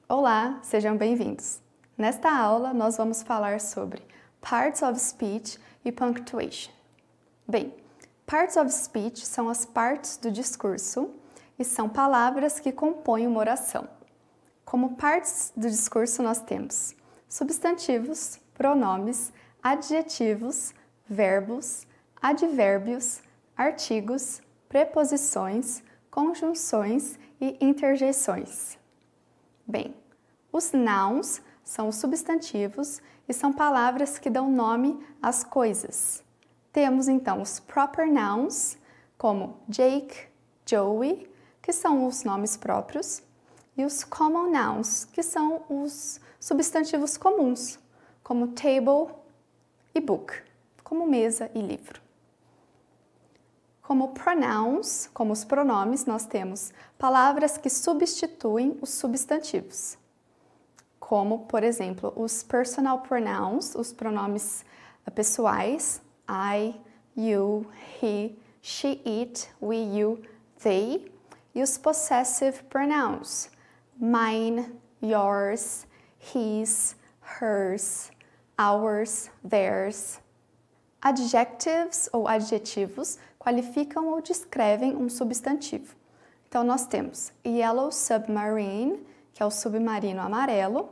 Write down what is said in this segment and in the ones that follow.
Olá, sejam bem-vindos! Nesta aula, nós vamos falar sobre parts of speech e punctuation. Bem, parts of speech são as partes do discurso e são palavras que compõem uma oração. Como partes do discurso, nós temos substantivos, pronomes, adjetivos, verbos, advérbios, artigos, preposições, conjunções e interjeições. Bem, os nouns são os substantivos e são palavras que dão nome às coisas. Temos então os proper nouns, como Jake, Joey, que são os nomes próprios, e os common nouns, que são os substantivos comuns, como table e book, como mesa e livro. Como pronouns, como os pronomes, nós temos palavras que substituem os substantivos, como, por exemplo, os personal pronouns, os pronomes pessoais, I, you, he, she, it, we, you, they, e os possessive pronouns, mine, yours, his, hers, ours, theirs. Adjectives ou adjetivos qualificam ou descrevem um substantivo. Então, nós temos yellow submarine, que é o submarino amarelo,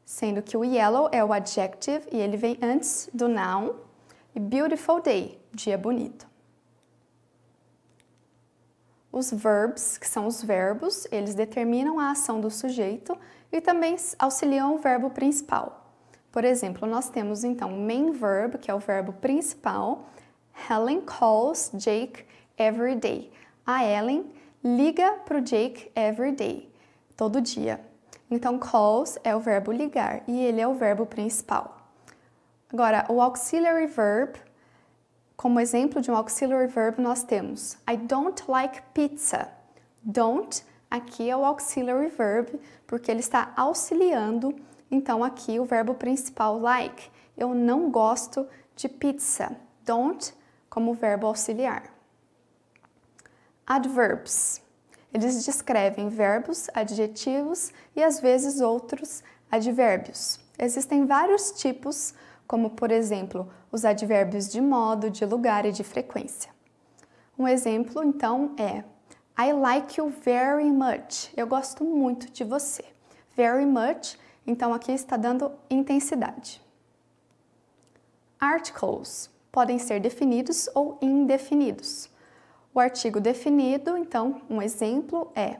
sendo que o yellow é o adjective e ele vem antes do noun, e beautiful day, dia bonito. Os verbs, que são os verbos, eles determinam a ação do sujeito e também auxiliam o verbo principal. Por exemplo, nós temos então o main verb, que é o verbo principal. Helen calls Jake every day. A Ellen liga para o Jake every day, todo dia. Então, calls é o verbo ligar e ele é o verbo principal. Agora, o auxiliary verb, como exemplo de um auxiliary verb, nós temos I don't like pizza. Don't, aqui é o auxiliary verb, porque ele está auxiliando. Então, aqui o verbo principal, like, eu não gosto de pizza. Don't, como verbo auxiliar. Adverbs. Eles descrevem verbos, adjetivos e, às vezes, outros advérbios. Existem vários tipos, como, por exemplo, os advérbios de modo, de lugar e de frequência. Um exemplo, então, é I like you very much. Eu gosto muito de você. Very much. Então, aqui está dando intensidade. Articles podem ser definidos ou indefinidos. O artigo definido, então, um exemplo é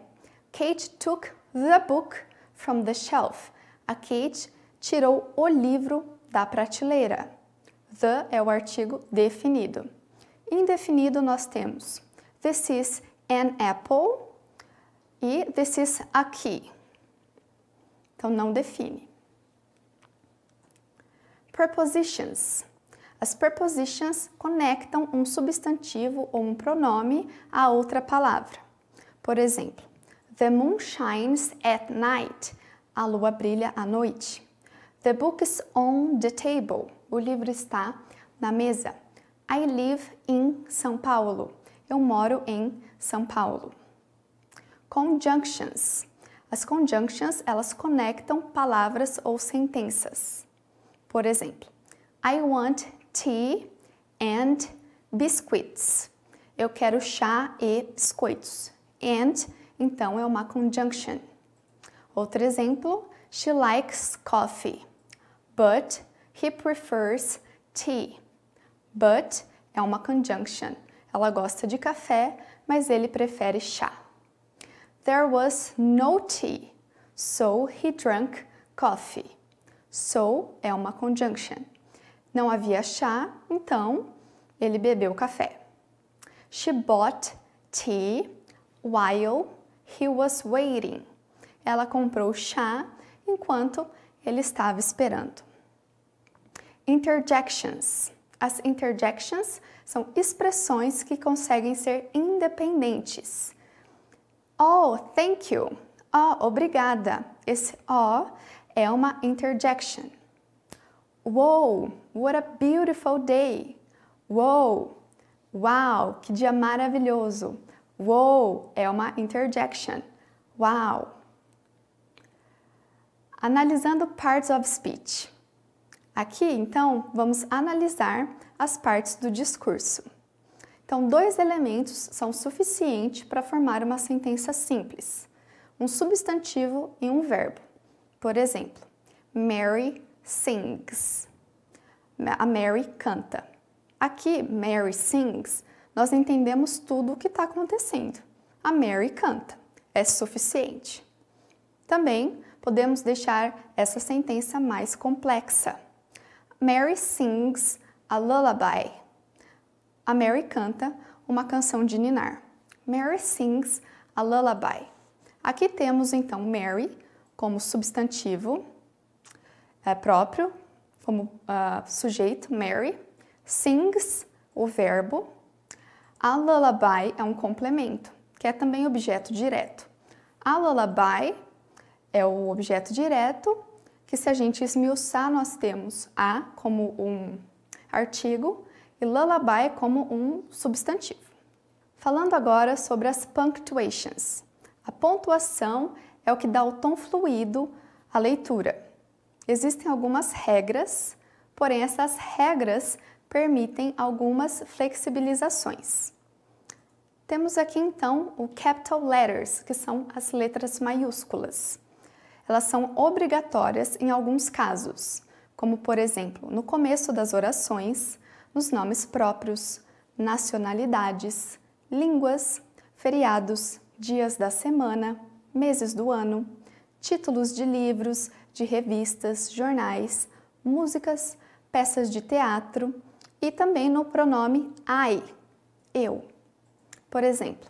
Kate took the book from the shelf. A Kate tirou o livro da prateleira. The é o artigo definido. Indefinido, nós temos This is an apple e This is a key. Então, não define. Prepositions. As prepositions conectam um substantivo ou um pronome a outra palavra. Por exemplo, The moon shines at night. A lua brilha à noite. The book is on the table. O livro está na mesa. I live in São Paulo. Eu moro em São Paulo. Conjunctions. As conjunctions, elas conectam palavras ou sentenças. Por exemplo, I want tea and biscuits. Eu quero chá e biscoitos. And, então, é uma conjunction. Outro exemplo, she likes coffee, but he prefers tea. But é uma conjunction. Ela gosta de café, mas ele prefere chá. There was no tea, so he drank coffee. So é uma conjunction. Não havia chá, então ele bebeu café. She bought tea while he was waiting. Ela comprou chá enquanto ele estava esperando. Interjections. As interjections são expressões que conseguem ser independentes. Oh, thank you. Oh, obrigada. Esse oh é uma interjection. Wow, what a beautiful day. Wow, Uau, que dia maravilhoso! Wow é uma interjection. Uau! Analisando parts of speech. Aqui, então, vamos analisar as partes do discurso. Então, 2 elementos são suficientes para formar uma sentença simples. Um substantivo e um verbo. Por exemplo, Mary sings. A Mary canta. Aqui, Mary sings, nós entendemos tudo o que está acontecendo. A Mary canta. É suficiente. Também podemos deixar essa sentença mais complexa. Mary sings a lullaby. A Mary canta uma canção de ninar. Mary sings a lullaby. Aqui temos então Mary como substantivo próprio, como sujeito, Mary. Sings, o verbo. A lullaby é um complemento, que é também objeto direto. A lullaby é o objeto direto, que se a gente esmiuçar, nós temos a como um artigo e lullaby como um substantivo. Falando agora sobre as punctuations. A pontuação é o que dá o tom fluido à leitura. Existem algumas regras, porém essas regras permitem algumas flexibilizações. Temos aqui então o capital letters, que são as letras maiúsculas. Elas são obrigatórias em alguns casos, como por exemplo, no começo das orações, nos nomes próprios, nacionalidades, línguas, feriados, dias da semana, meses do ano, títulos de livros, de revistas, jornais, músicas, peças de teatro e também no pronome I, eu. Por exemplo,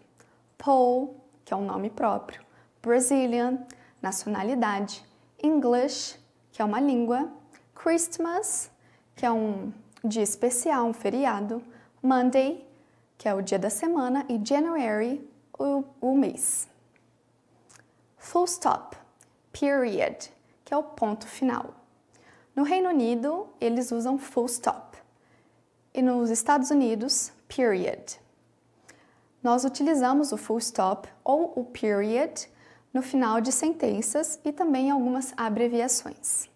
Paul, que é um nome próprio, Brazilian, nacionalidade, English, que é uma língua, Christmas, que é um dia especial, um feriado, Monday, que é o dia da semana, e January, o mês. Full stop, period, que é o ponto final. No Reino Unido, eles usam full stop. E nos Estados Unidos, period. Nós utilizamos o full stop ou o period no final de sentenças e também algumas abreviações.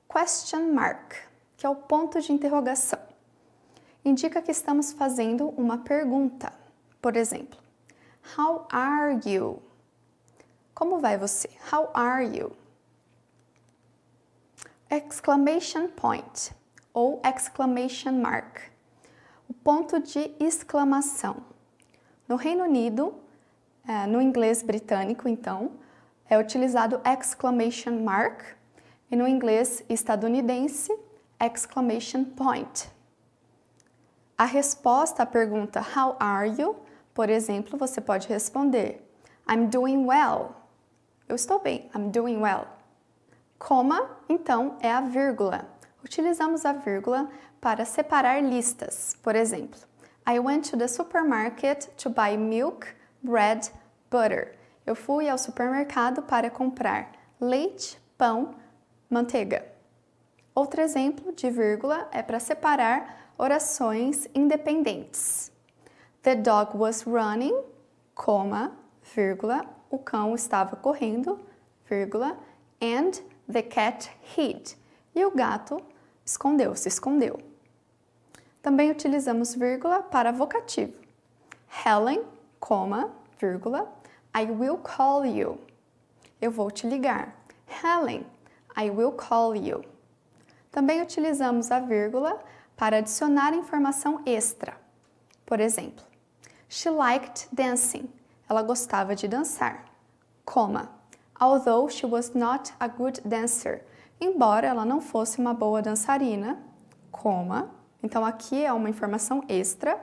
Question mark, que é o ponto de interrogação. Indica que estamos fazendo uma pergunta. Por exemplo, How are you? Como vai você? How are you? Exclamation point ou exclamation mark, o ponto de exclamação. No Reino Unido, no inglês britânico, então, é utilizado exclamation mark e no inglês estadunidense, exclamation point. A resposta à pergunta How are you? Por exemplo, você pode responder I'm doing well. Eu estou bem, I'm doing well. Coma, então, é a vírgula. Utilizamos a vírgula para separar listas. Por exemplo, I went to the supermarket to buy milk, bread, butter. Eu fui ao supermercado para comprar leite, pão, manteiga. Outro exemplo de vírgula é para separar orações independentes. The dog was running, coma, vírgula, o cão estava correndo, vírgula, and the cat hid. E o gato se escondeu. Também utilizamos vírgula para vocativo. Helen, coma, vírgula, I will call you. Eu vou te ligar. Helen, I will call you. Também utilizamos a vírgula para adicionar informação extra. Por exemplo, she liked dancing. Ela gostava de dançar. Coma, although she was not a good dancer. Embora ela não fosse uma boa dançarina, coma, então aqui é uma informação extra,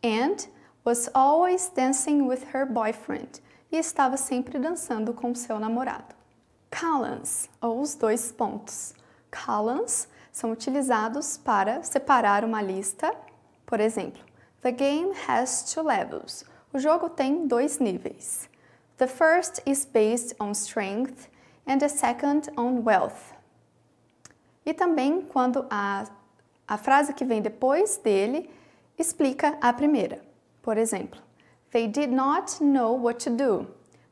and was always dancing with her boyfriend, e estava sempre dançando com seu namorado. Colons, ou os dois pontos. Colons são utilizados para separar uma lista. Por exemplo, the game has 2 levels. O jogo tem 2 níveis. The first is based on strength and the second on wealth. E também quando a frase que vem depois dele Explica a primeira. Por exemplo, they did not know what to do.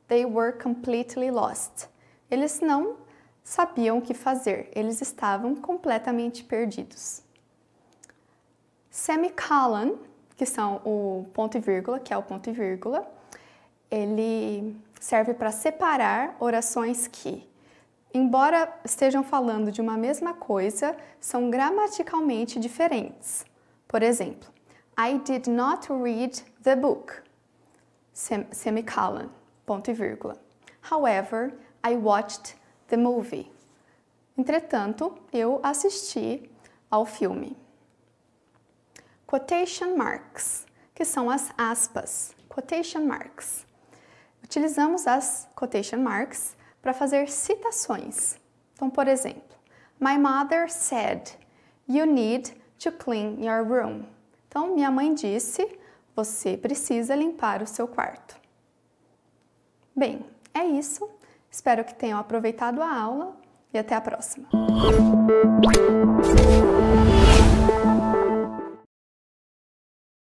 They were completely lost. Eles não sabiam o que fazer. Eles estavam completamente perdidos. Semicolon, que são o ponto e vírgula, que é o ponto e vírgula, ele serve para separar orações que, embora estejam falando de uma mesma coisa, são gramaticalmente diferentes. Por exemplo, I did not read the book, semicolon, ponto e vírgula. However, I watched the movie. Entretanto, eu assisti ao filme. Quotation marks, que são as aspas. Quotation marks. Utilizamos as quotation marks para fazer citações. Então, por exemplo, My mother said, you need to clean your room. Então, minha mãe disse, você precisa limpar o seu quarto. Bem, é isso. Espero que tenham aproveitado a aula e até a próxima.